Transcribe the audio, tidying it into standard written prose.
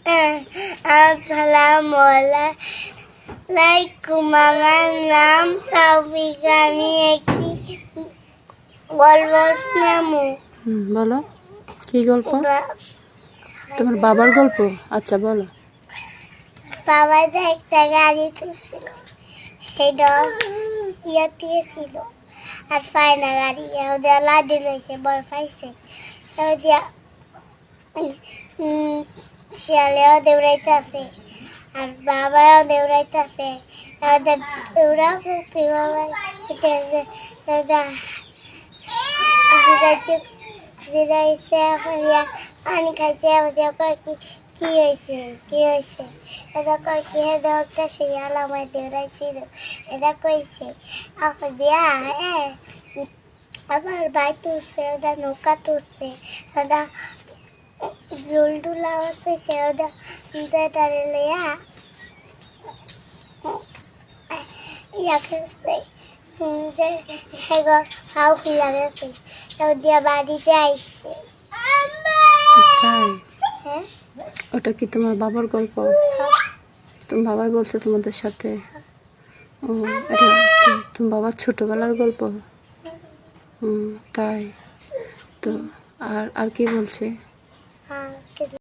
আসসালামু আলাইকুম। আমার নাম তাওফিক। আমি একটি গল্প শোনাবো। বলো, কি গল্প? তোমার বাবার গল্প? আচ্ছা বলো। বাবা যে একটা গাড়ি তুলছিল, সেটা ইয়ে থেকে ছিল আর ফায়না গাড়ি ওদের লাড্ডু রয়েছে বল পাইছে শিয়ালেও দৌড়াইতেছে আর বাবাও দৌড়াইতেছে। ওদের দৌড়া ফুপি বাবা জিরাইছে পানি খাইছে। ওদের কি হয়েছে কি হয়েছে? এটা কয় কি একটা শিয়াল আমায় দৌড়াইছিল। এটা কইছে দিয়া হ্যাঁ আবার ভাই তুলছে, ওটা নৌকা তুলছে, ওটা জুলটুলা হচ্ছে, ওটা যেটারে লইয়া ইয়া খেলছে যে হেগো হাউ খুলা গেছে, দিয়া বাড়িতে আইসছে। তাই? হ্যাঁ, ওটা কি তোমার বাবার গল্প? তোমার বাবাই বলছে তোমাদের সাথে? ও, এটা তোমার বাবার ছোটবেলার গল্প? তাই তো। আর আর কি বলছে? হ্যাঁ।